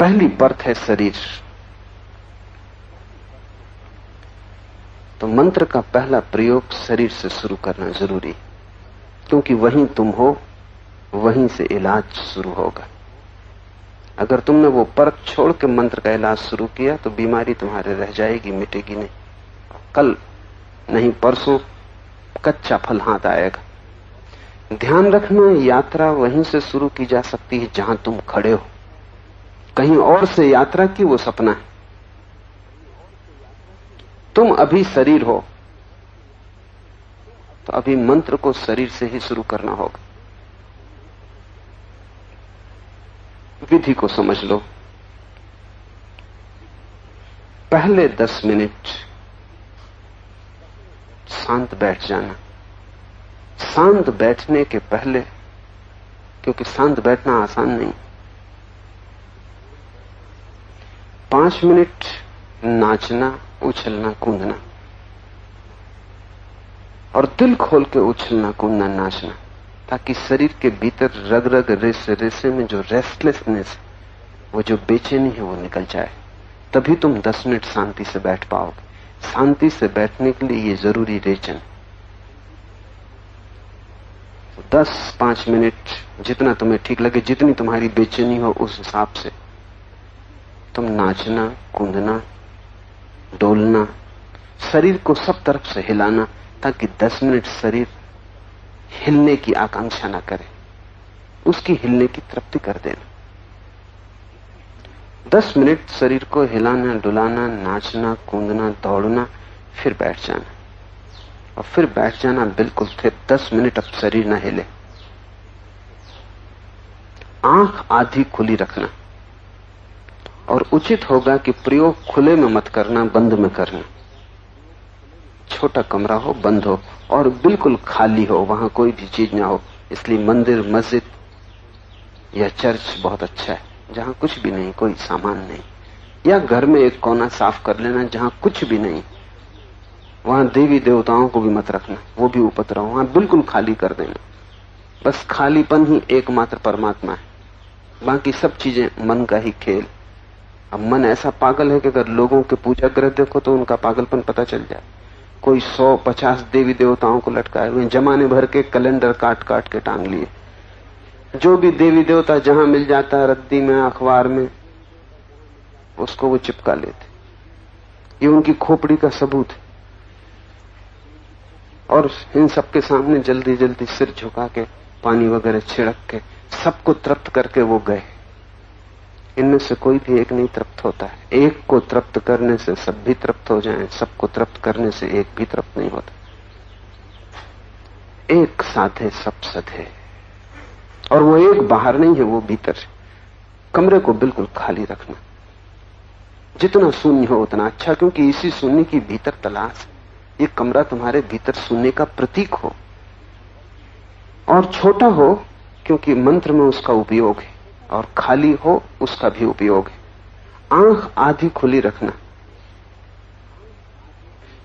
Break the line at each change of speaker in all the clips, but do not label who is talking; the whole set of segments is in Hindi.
पहली परत है शरीर। तो मंत्र का पहला प्रयोग शरीर से शुरू करना जरूरी, क्योंकि वहीं तुम हो, वहीं से इलाज शुरू होगा। अगर तुमने वो परत छोड़ के मंत्र का इलाज शुरू किया तो बीमारी तुम्हारे रह जाएगी, मिटेगी नहीं। कल नहीं परसों कच्चा फल हाथ आएगा। ध्यान रखना, यात्रा वहीं से शुरू की जा सकती है जहां तुम खड़े हो। कहीं और से यात्रा की वो सपना है। तुम अभी शरीर हो, तो अभी मंत्र को शरीर से ही शुरू करना होगा। विधि को समझ लो। पहले 10 मिनट शांत बैठ जाना। शांत बैठने के पहले, क्योंकि शांत बैठना आसान नहीं, 5 मिनट नाचना, उछलना, कूदना, और दिल खोल के उछलना, कूदना, नाचना, ताकि शरीर के भीतर रग रग रेसे रेसे में जो रेस्टलेसनेस, वो जो बेचैनी है, वो निकल जाए। तभी तुम 10 मिनट शांति से बैठ पाओगे। शांति से बैठने के लिए ये जरूरी रेचन। 10-5 मिनट जितना तुम्हें ठीक लगे, जितनी तुम्हारी बेचैनी हो, उस हिसाब से तुम नाचना, कूदना, डोलना, शरीर को सब तरफ से हिलाना, ताकि 10 मिनट शरीर हिलने की आकांक्षा ना करे, उसकी हिलने की तृप्ति कर देना। 10 मिनट शरीर को हिलाना, डुलाना, नाचना, कूदना, दौड़ना, फिर बैठ जाना, और फिर बैठ जाना बिल्कुल। फिर 10 मिनट अब शरीर ना हिले। आंख आधी खुली रखना, और उचित होगा कि प्रयोग खुले में मत करना, बंद में करना। छोटा कमरा हो, बंद हो, और बिल्कुल खाली हो, वहां कोई भी चीज ना हो। इसलिए मंदिर, मस्जिद या चर्च बहुत अच्छा है, जहां कुछ भी नहीं, कोई सामान नहीं। या घर में एक कोना साफ कर लेना जहां कुछ भी नहीं। वहां देवी देवताओं को भी मत रखना, वो भी उपद्रव। वहां बिल्कुल खाली कर देना। बस खालीपन ही एकमात्र परमात्मा है, बाकी सब चीजें मन का ही खेल। अब मन ऐसा पागल है कि अगर लोगों के पूजा ग्रह देखो तो उनका पागलपन पता चल जाए। कोई 100-50 देवी देवताओं को लटकाए हुए, जमाने भर के कैलेंडर काट काट के टांग लिए। जो भी देवी देवता जहां मिल जाता है, रद्दी में, अखबार में, उसको वो चिपका लेते। ये उनकी खोपड़ी का सबूत है। और इन सबके सामने जल्दी जल्दी सिर झुका के, पानी वगैरह छिड़क के, सबको तृप्त करके वो गए। इनमें से कोई भी एक नहीं तृप्त होता है। एक को तृप्त करने से सब भी तृप्त हो जाएं, सबको तृप्त करने से एक भी तृप्त नहीं होता। एक साधे सब सधे, और वो एक बाहर नहीं है, वो भीतर है। कमरे को बिल्कुल खाली रखना, जितना शून्य हो उतना अच्छा, क्योंकि इसी शून्य की भीतर तलाश है। ये कमरा तुम्हारे भीतर शून्य का प्रतीक हो, और छोटा हो क्योंकि मंत्र में उसका उपयोग है, और खाली हो उसका भी उपयोग है। आंख आधी खुली रखना,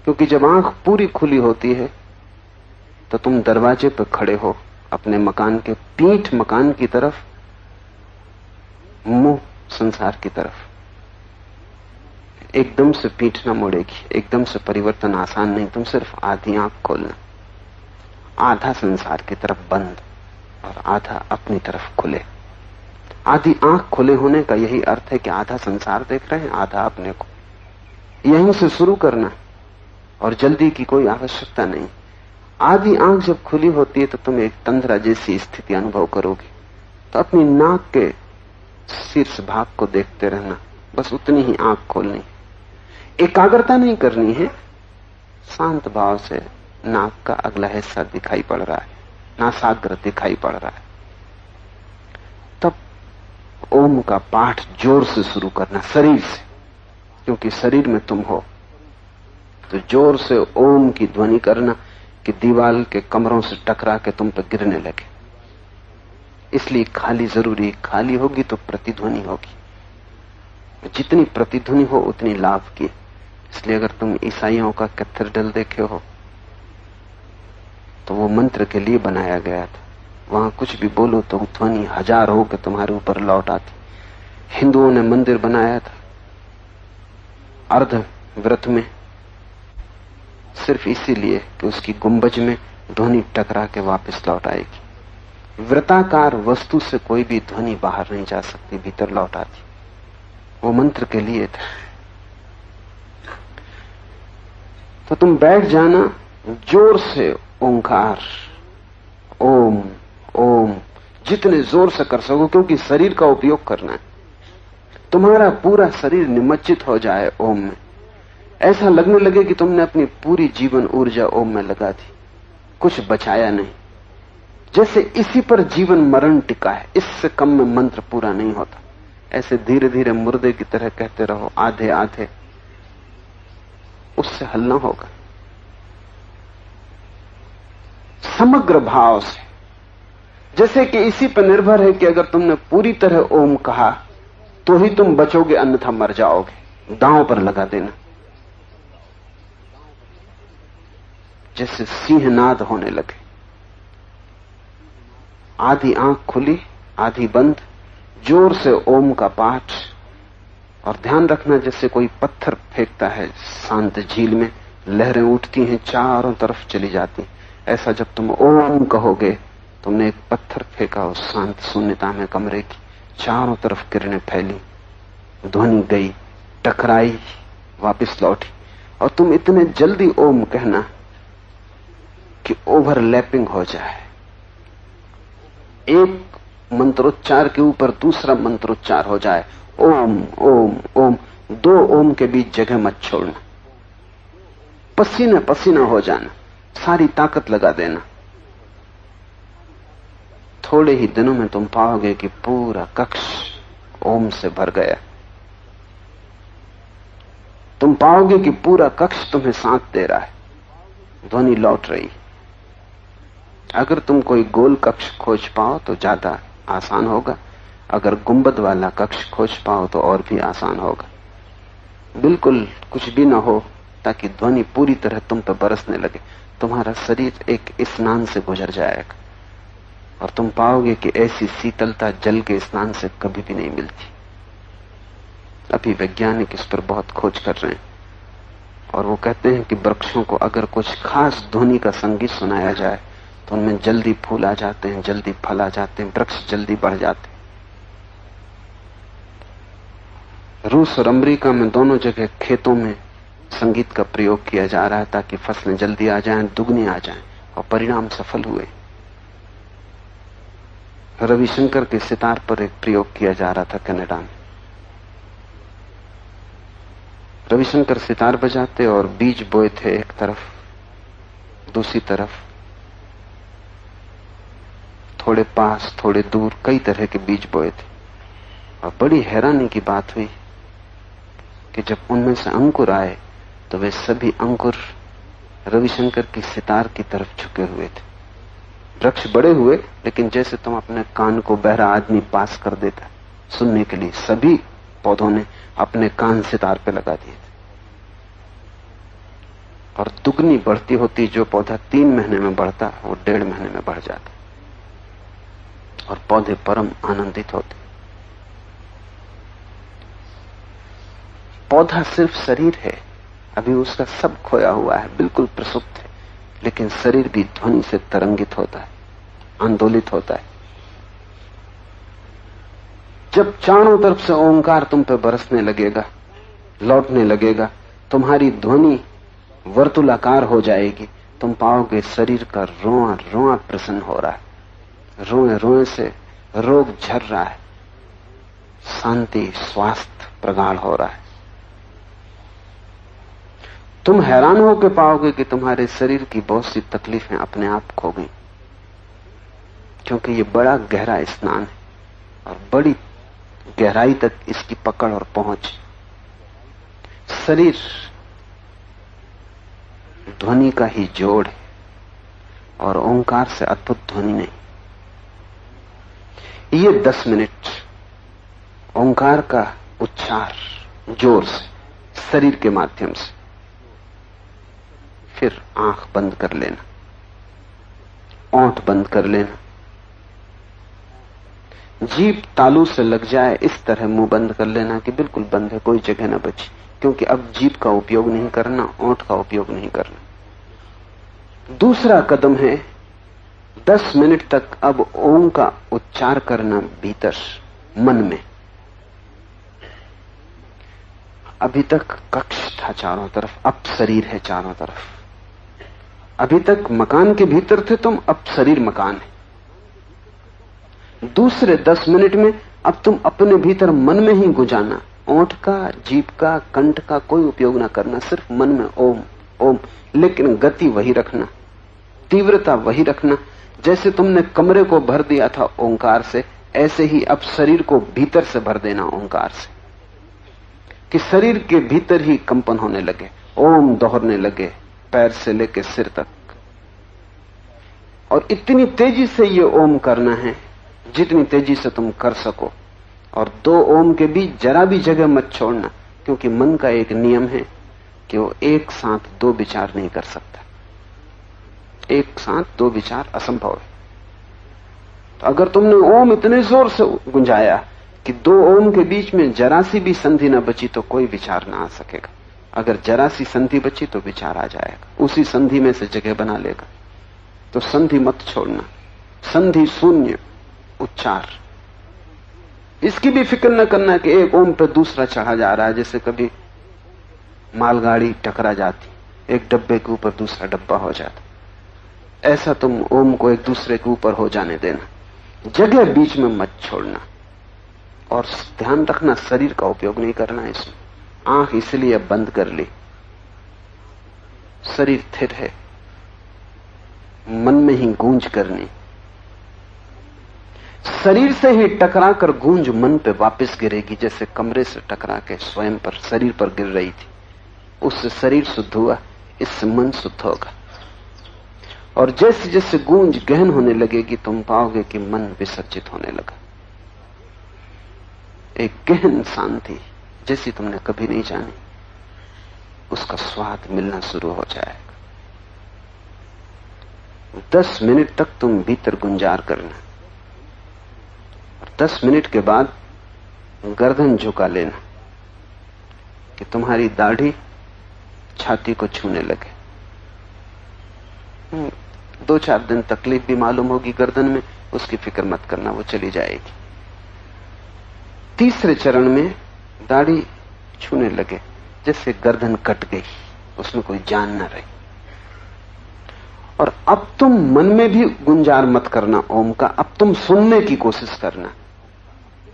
क्योंकि जब आंख पूरी खुली होती है तो तुम दरवाजे पर खड़े हो अपने मकान के, पीठ मकान की तरफ, मुंह संसार की तरफ। एकदम से पीठ ना मुड़ेगी, एकदम से परिवर्तन आसान नहीं। तुम सिर्फ आधी आंख खोलना, आधा संसार की तरफ बंद और आधा अपनी तरफ खुले। आधी आंख खुले होने का यही अर्थ है कि आधा संसार देख रहे हैं, आधा अपने को। यहीं से शुरू करना, और जल्दी की कोई आवश्यकता नहीं। आधी आंख जब खुली होती है तो तुम एक तंद्रा जैसी स्थिति अनुभव करोगे। तो अपनी नाक के शीर्ष भाग को देखते रहना, बस उतनी ही आंख खोलनी। एकाग्रता नहीं करनी है, शांत भाव से नाक का अगला हिस्सा दिखाई पड़ रहा है, नासाग्र दिखाई पड़ रहा है। तब ओम का पाठ जोर से शुरू करना, शरीर से, क्योंकि शरीर में तुम हो। तो जोर से ओम की ध्वनि करना कि दीवार के कमरों से टकरा के तुम पर गिरने लगे। इसलिए खाली जरूरी, खाली होगी तो प्रतिध्वनि होगी। जितनी प्रतिध्वनि हो उतनी लाभ की। इसलिए अगर तुम ईसाइयों का कैथेड्रल देखे हो तो वो मंत्र के लिए बनाया गया था। वहां कुछ भी बोलो तो ध्वनि 1000 हो के तुम्हारे ऊपर लौट आती। हिंदुओं ने मंदिर बनाया था अर्ध व्रत में, सिर्फ इसीलिए कि उसकी गुंबज में ध्वनि टकरा के वापस लौट आएगी। व्रताकार वस्तु से कोई भी ध्वनि बाहर नहीं जा सकती, भीतर लौट आती। वो मंत्र के लिए था। तो तुम बैठ जाना, जोर से ओंकार, ओम ओम, जितने जोर से कर सको, क्योंकि शरीर का उपयोग करना है। तुम्हारा पूरा शरीर निमज्जित हो जाए ओम में, ऐसा लगने लगे कि तुमने अपनी पूरी जीवन ऊर्जा ओम में लगा दी, कुछ बचाया नहीं। जैसे इसी पर जीवन मरण टिका है, इससे कम में मंत्र पूरा नहीं होता। ऐसे धीरे धीरे मुर्दे की तरह कहते रहो, आधे आधे, उससे हल ना होगा। समग्र भाव से, जैसे कि इसी पर निर्भर है कि अगर तुमने पूरी तरह ओम कहा तो ही तुम बचोगे, अन्यथा मर जाओगे। दांव पर लगा देना। जैसे सिंहनाद होने लगे, आधी आंख खुली आधी बंद, जोर से ओम का पाठ। और ध्यान रखना, जैसे कोई पत्थर फेंकता है शांत झील में, लहरें उठती हैं, चारों तरफ चली जाती। ऐसा जब तुम ओम कहोगे, तुमने एक पत्थर फेंका उस शांत शून्यता में कमरे की, चारों तरफ किरणें फैली, ध्वनि गई, टकराई, वापस लौटी। और तुम इतने जल्दी ओम कहना कि ओवरलैपिंग हो जाए, एक मंत्रोच्चार के ऊपर दूसरा मंत्रोच्चार हो जाए, ओम ओम ओम। दो ओम के बीच जगह मत छोड़ना, पसीना पसीना हो जाना, सारी ताकत लगा देना। थोड़े ही दिनों में तुम पाओगे कि पूरा कक्ष ओम से भर गया। तुम पाओगे कि पूरा कक्ष तुम्हें साथ दे रहा है, ध्वनि लौट रही। अगर तुम कोई गोल कक्ष खोज पाओ तो ज्यादा आसान होगा, अगर गुंबद वाला कक्ष खोज पाओ तो और भी आसान होगा। बिल्कुल कुछ भी ना हो, ताकि ध्वनि पूरी तरह तुम पर बरसने लगे। तुम्हारा शरीर एक स्नान से गुजर जाएगा और तुम पाओगे कि ऐसी शीतलता जल के स्नान से कभी भी नहीं मिलती। अभी वैज्ञानिक इस पर बहुत खोज कर रहे हैं और वो कहते हैं कि वृक्षों को अगर कुछ खास ध्वनि का संगीत सुनाया जाए तो उनमें जल्दी फूल आ जाते हैं, जल्दी फल आ जाते हैं, वृक्ष जल्दी बढ़ जाते हैं। रूस और अमेरिका में दोनों जगह खेतों में संगीत का प्रयोग किया जा रहा है ताकि फसलें जल्दी आ जाएं, दुगनी आ जाएं, और परिणाम सफल हुए। रविशंकर के सितार पर एक प्रयोग किया जा रहा था कनाडा में। रविशंकर सितार बजाते और बीज बोए थे एक तरफ, दूसरी तरफ थोड़े पास थोड़े दूर कई तरह के बीज बोए थे। और बड़ी हैरानी की बात हुई कि जब उनमें से अंकुर आए तो वे सभी अंकुर रविशंकर की सितार की तरफ झुके हुए थे। वृक्ष बड़े हुए, लेकिन जैसे तुम अपने कान को बहरा आदमी पास कर देता सुनने के लिए, सभी पौधों ने अपने कान सितार पे लगा दिए थे। और दुगनी बढ़ती होती, जो पौधा 3 महीने में बढ़ता वो 1.5 महीने में बढ़ जाता और पौधे परम आनंदित होते। पौधा सिर्फ शरीर है, अभी उसका सब खोया हुआ है, बिल्कुल प्रसुप्त है, लेकिन शरीर भी ध्वनि से तरंगित होता है, आंदोलित होता है। जब चारों तरफ से ओंकार तुम पे बरसने लगेगा, लौटने लगेगा, तुम्हारी ध्वनि वर्तुलाकार हो जाएगी। तुम पाओगे शरीर का रोआ रोआ प्रसन्न हो रहा है, रोए रोए से रोग झर रहा है, शांति स्वास्थ्य प्रगाढ़ हो रहा है। तुम हैरान होकर पाओगे कि तुम्हारे शरीर की बहुत सी तकलीफें अपने आप खो गई, क्योंकि ये बड़ा गहरा स्नान है और बड़ी गहराई तक इसकी पकड़ और पहुंच। शरीर ध्वनि का ही जोड़ है और ओंकार से अद्भुत ध्वनि नहीं। ये 10 मिनट ओंकार का उच्चार जोर से शरीर के माध्यम से, फिर आंख बंद कर लेना, ओंठ बंद कर लेना, जीभ तालू से लग जाए इस तरह मुंह बंद कर लेना कि बिल्कुल बंद है, कोई जगह ना बची, क्योंकि अब जीभ का उपयोग नहीं करना, ओंठ का उपयोग नहीं करना। दूसरा कदम है 10 मिनट तक अब ओम का उच्चार करना भीतर मन में। अभी तक कक्ष था चारों तरफ, अब शरीर है चारों तरफ। अभी तक मकान के भीतर थे तुम, अब शरीर मकान है। दूसरे 10 मिनट में अब तुम अपने भीतर मन में ही गुंजाना, ओंठ का, जीभ का, कंठ का कोई उपयोग ना करना, सिर्फ मन में ओम ओम। लेकिन गति वही रखना, तीव्रता वही रखना। जैसे तुमने कमरे को भर दिया था ओंकार से, ऐसे ही अब शरीर को भीतर से भर देना ओंकार से, कि शरीर के भीतर ही कंपन होने लगे, ओम दोहरने लगे पैर से लेकर सिर तक। और इतनी तेजी से ये ओम करना है जितनी तेजी से तुम कर सको। और 2 ओम के बीच जरा भी जगह मत छोड़ना, क्योंकि मन का एक नियम है कि वो एक साथ 2 विचार नहीं कर सकता। एक साथ 2 विचार असंभव है। तो अगर तुमने ओम इतने जोर से गुंजाया कि 2 ओम के बीच में जरा सी भी संधि न बची तो कोई विचार ना आ सकेगा। अगर जरा सी संधि बची तो विचार आ जाएगा, उसी संधि में से जगह बना लेगा। तो संधि मत छोड़ना, संधि शून्य उच्चार। इसकी भी फिक्र न करना कि एक ओम पर दूसरा चढ़ा जा रहा है, जैसे कभी मालगाड़ी टकरा जाती, एक डब्बे के ऊपर दूसरा डब्बा हो जाता। ऐसा तुम ओम को एक दूसरे के ऊपर हो जाने देना, जगह बीच में मत छोड़ना। और ध्यान रखना शरीर का उपयोग नहीं करना इसमें। आंख इसलिए बंद कर ली, शरीर स्थिर है, मन में ही गूंज करनी। शरीर से ही टकरा कर गूंज मन पे वापस गिरेगी, जैसे कमरे से टकरा के स्वयं पर, शरीर पर गिर रही थी। उससे शरीर शुद्ध हुआ, इससे मन शुद्ध होगा। और जैसे जैसे गूंज गहन होने लगेगी तुम पाओगे कि मन विसर्जित होने लगा। एक गहन शांति जैसी तुमने कभी नहीं जानी, उसका स्वाद मिलना शुरू हो जाएगा। 10 मिनट तक तुम भीतर गुंजार करना। 10 मिनट के बाद गर्दन झुका लेना कि तुम्हारी दाढ़ी छाती को छूने लगे। 2-4 दिन तकलीफ भी मालूम होगी गर्दन में, उसकी फिक्र मत करना, वो चली जाएगी। तीसरे चरण में दाढ़ी छूने लगे, जैसे गर्दन कट गई, उसमें कोई जान न रही। और अब तुम मन में भी गुंजार मत करना ओम का, अब तुम सुनने की कोशिश करना।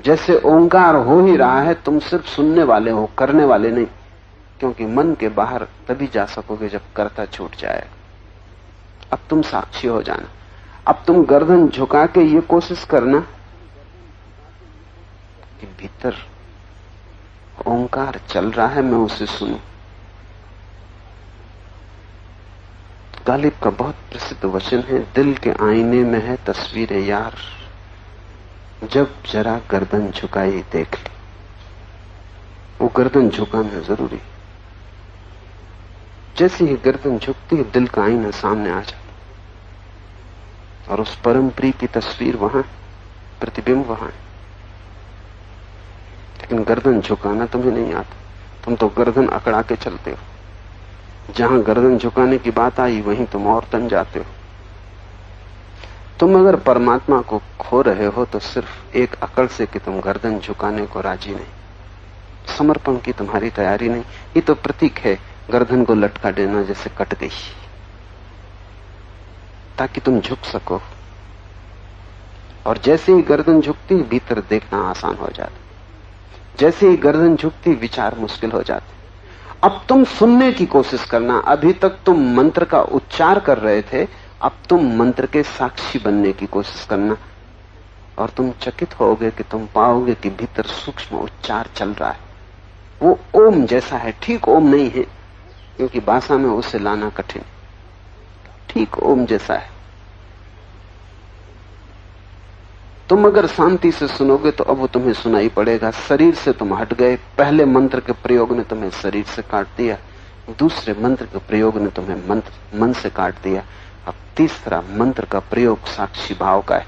जैसे ओंकार हो ही रहा है, तुम सिर्फ सुनने वाले हो, करने वाले नहीं, क्योंकि मन के बाहर तभी जा सकोगे जब कर्ता छूट जाए। अब तुम साक्षी हो जाना। अब तुम गर्दन झुका के ये कोशिश करना कि भीतर ओंकार चल रहा है, मैं उसे सुनूं। गालिब का बहुत प्रसिद्ध वचन है, दिल के आईने में है तस्वीर यार, जब जरा गर्दन झुकाई देख ली। वो गर्दन झुकाना जरूरी। जैसे ही गर्दन झुकती है, दिल का आईना सामने आ जाता और उस परम प्रिय की तस्वीर वहां, प्रतिबिंब वहां है। लेकिन गर्दन झुकाना तुम्हें नहीं आता, तुम तो गर्दन अकड़ा के चलते हो। जहां गर्दन झुकाने की बात आई वहीं तुम और तन जाते हो। तुम अगर परमात्मा को खो रहे हो तो सिर्फ एक अकड़ से कि तुम गर्दन झुकाने को राजी नहीं, समर्पण की तुम्हारी तैयारी नहीं। ये तो प्रतीक है गर्दन को लटका देना जैसे कट गई, ताकि तुम झुक सको। और जैसे ही गर्दन झुकती भीतर देखना आसान हो जाता, जैसे ही गर्दन झुकती विचार मुश्किल हो जाते। अब तुम सुनने की कोशिश करना। अभी तक तुम मंत्र का उच्चार कर रहे थे, अब तुम मंत्र के साक्षी बनने की कोशिश करना। और तुम चकित होगे कि तुम पाओगे कि भीतर सूक्ष्म उच्चार चल रहा है। वो ओम जैसा है, ठीक ओम नहीं है, क्योंकि भाषा में उसे लाना कठिन, ठीक ओम जैसा है। तुम अगर शांति से सुनोगे तो अब वो तुम्हें सुनाई पड़ेगा। शरीर से तुम हट गए, पहले मंत्र के प्रयोग ने तुम्हें शरीर से काट दिया, दूसरे मंत्र के प्रयोग ने तुम्हें मन से काट दिया। अब तीसरा मंत्र का प्रयोग साक्षी भाव का है।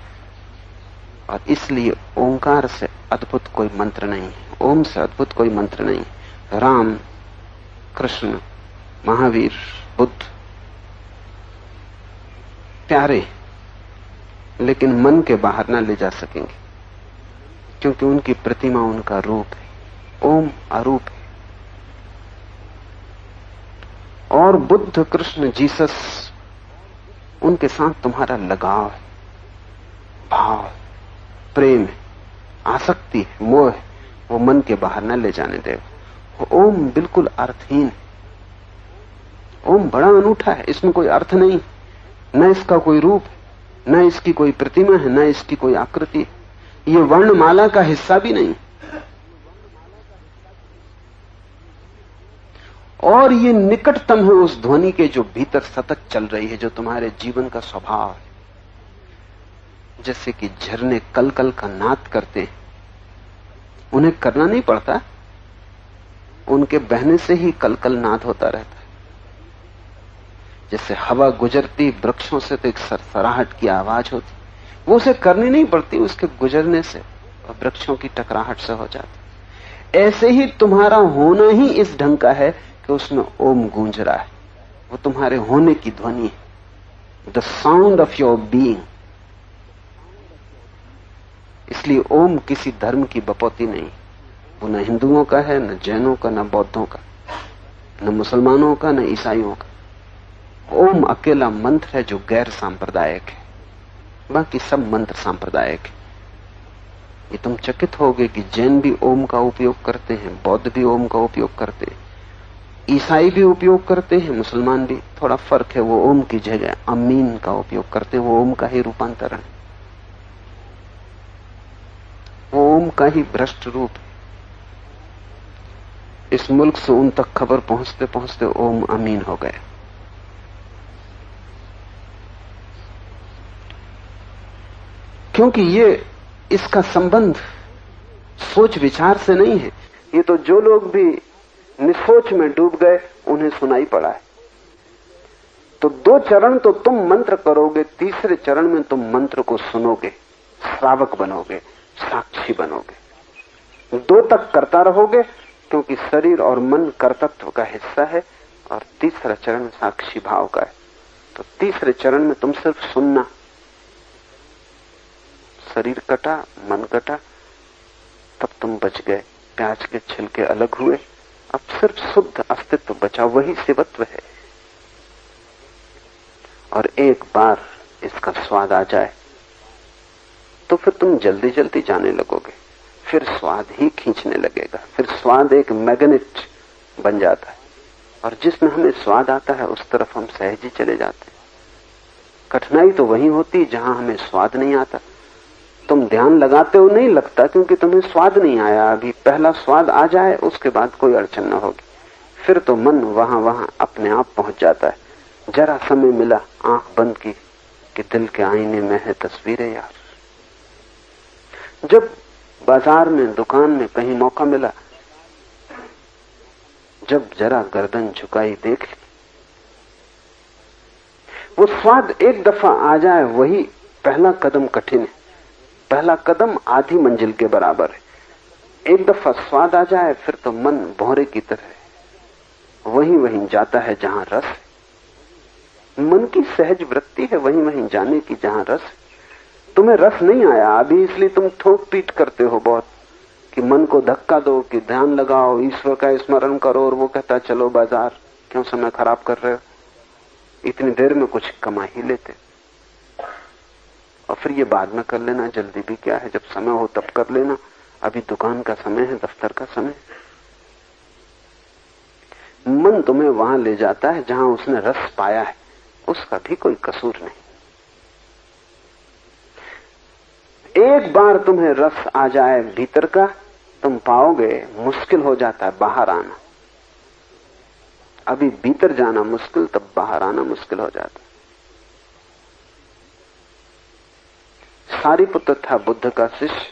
और इसलिए ओंकार से अद्भुत कोई मंत्र नहीं है, ओम से अद्भुत कोई मंत्र नहीं है। राम, कृष्ण, महावीर, बुद्ध प्यारे, लेकिन मन के बाहर ना ले जा सकेंगे, क्योंकि उनकी प्रतिमा उनका रूप है। ओम अरूप है। और बुद्ध, कृष्ण, जीसस, उनके साथ तुम्हारा लगाव है, भाव है, प्रेम है, आसक्ति है, मोह है, वो मन के बाहर न ले जाने देगा। ओम बिल्कुल अर्थहीन है। ओम बड़ा अनूठा है, इसमें कोई अर्थ नहीं, न इसका कोई रूप है, न इसकी कोई प्रतिमा है, न इसकी कोई आकृति है। ये वर्णमाला का हिस्सा भी नहीं, और ये निकटतम है उस ध्वनि के जो भीतर सतत चल रही है, जो तुम्हारे जीवन का स्वभाव है। जैसे कि झरने कल कल का नाद करते हैं, उन्हें करना नहीं पड़ता, उनके बहने से ही कल कल नाद होता रहता है। जैसे हवा गुजरती वृक्षों से तो एक सरसराहट की आवाज होती, वो उसे करनी नहीं पड़ती, उसके गुजरने से और वृक्षों की टकराहट से हो जाती। ऐसे ही तुम्हारा होना ही इस ढंग का है कि उसमें ओम गूंज रहा है, वो तुम्हारे होने की ध्वनि है, the sound of your being. इसलिए ओम किसी धर्म की बपौती नहीं, वो न हिंदुओं का है, न जैनों का, न बौद्धों का, न मुसलमानों का, न ईसाइयों का। ओम अकेला मंत्र है जो गैर सांप्रदायिक है, बाकी सब मंत्र सांप्रदायिक है। ये तुम चकित होगे कि जैन भी ओम का उपयोग करते हैं, बौद्ध भी ओम का उपयोग करते हैं, ईसाई भी उपयोग करते हैं, मुसलमान भी। थोड़ा फर्क है, वो ओम की जगह अमीन का उपयोग करते हैं, वो ओम का ही रूपांतरण, वो ओम का ही भ्रष्ट रूप है। इस मुल्क से उन तक खबर पहुंचते पहुंचते ओम अमीन हो गए। क्योंकि ये इसका संबंध सोच विचार से नहीं है। ये तो जो लोग भी निसोच में डूब गए उन्हें सुनाई पड़ा है। तो 2 चरण तो तुम मंत्र करोगे, तीसरे चरण में तुम मंत्र को सुनोगे, श्रावक बनोगे, साक्षी बनोगे। 2 तक करता रहोगे, क्योंकि शरीर और मन कर्तृत्व का हिस्सा है, और तीसरा चरण साक्षी भाव का है। तो तीसरे चरण में तुम सिर्फ सुनना, शरीर कटा, मन कटा, तब तुम बच गए, प्याज के छिलके अलग हुए, अब सिर्फ शुद्ध अस्तित्व बचा, वही शिवत्व है। और एक बार इसका स्वाद आ जाए तो फिर तुम जल्दी जल्दी जाने लगोगे, फिर स्वाद ही खींचने लगेगा, फिर स्वाद एक मैग्नेट बन जाता है, और जिसमें हमें स्वाद आता है उस तरफ हम सहज ही चले जाते हैं। कठिनाई तो वही होती जहां हमें स्वाद नहीं आता। तुम ध्यान लगाते हो, नहीं लगता, क्योंकि तुम्हें स्वाद नहीं आया। अभी पहला स्वाद आ जाए, उसके बाद कोई अड़चन न होगी, फिर तो मन वहां वहां अपने आप पहुंच जाता है। जरा समय मिला, आंख बंद की कि दिल के आईने में है तस्वीरें यार। जब बाजार में, दुकान में कहीं मौका मिला, जब जरा गर्दन झुकाई, देख ली, वो स्वाद एक दफा आ जाए, वही पहला कदम कठिन है। पहला कदम आधी मंजिल के बराबर है। एक दफा स्वाद आ जाए, फिर तो मन भौरे की तरह वहीं वहीं जाता है जहां रस है। मन की सहज वृत्ति है वहीं वहीं जाने की जहां रस है। तुम्हें रस नहीं आया अभी, इसलिए तुम ठोक पीट करते हो बहुत कि मन को धक्का दो, कि ध्यान लगाओ, ईश्वर का स्मरण करो, और वो कहता चलो बाजार, क्यों समय खराब कर रहे हो, इतनी देर में कुछ कमा ही लेते, और फिर ये बाद में कर लेना, जल्दी भी क्या है, जब समय हो तब कर लेना, अभी दुकान का समय है, दफ्तर का समय। मन तुम्हें वहां ले जाता है जहां उसने रस पाया है, उसका भी कोई कसूर नहीं। एक बार तुम्हें रस आ जाए भीतर का, तुम पाओगे मुश्किल हो जाता है बाहर आना। अभी भीतर जाना मुश्किल, तब बाहर आना मुश्किल हो जाता। सारिपुत्र था बुद्ध का शिष्य,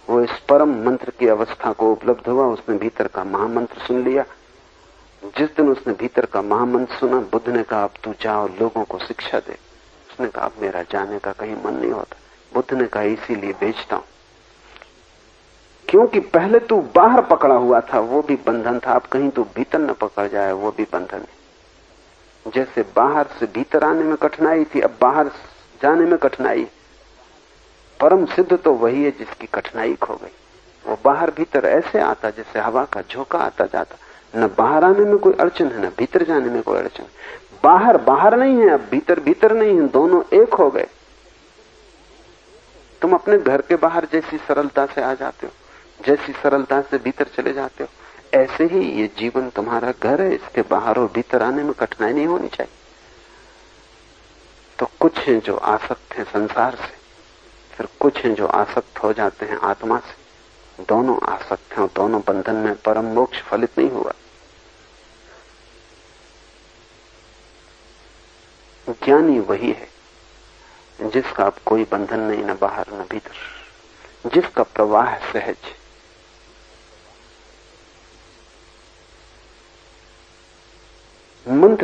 वो इस परम मंत्र की अवस्था को उपलब्ध हुआ, उसने भीतर का महामंत्र सुन लिया। जिस दिन उसने भीतर का महामंत्र सुना, बुद्ध ने कहा अब तू जा और लोगों को शिक्षा दे। उसने कहा अब मेरा जाने का कहीं मन नहीं होता, बुद्ध ने कहा इसीलिए बेचता हूं, क्योंकि पहले तू बाहर पकड़ा हुआ था, वो भी बंधन था, अब कहीं तू भीतर न पकड़ जाए, वो भी बंधन है। जैसे बाहर से भीतर आने में कठिनाई थी, अब बाहर जाने में कठिनाई। परम सिद्ध तो वही है जिसकी कठिनाई खो गई। वो बाहर भीतर ऐसे आता जैसे हवा का झोंका आता जाता, न बाहर आने में कोई अड़चन है, न भीतर जाने में कोई अड़चन। बाहर बाहर नहीं है, अब भीतर भीतर नहीं है, दोनों एक हो गए। तुम अपने घर के बाहर जैसी सरलता से आ जाते हो, जैसी सरलता से भीतर चले जाते हो, ऐसे ही ये जीवन तुम्हारा घर है, इसके बाहर और भीतर आने में कठिनाई नहीं होनी चाहिए। तो कुछ हैं जो आसक्त हैं संसार से, फिर कुछ हैं जो आसक्त हो जाते हैं आत्मा से। दोनों आसक्त हैं और दोनों बंधन में परम मोक्ष फलित नहीं हुआ। ज्ञानी वही है जिसका अब कोई बंधन नहीं, न बाहर न भीतर, जिसका प्रवाह सहज। मंत्र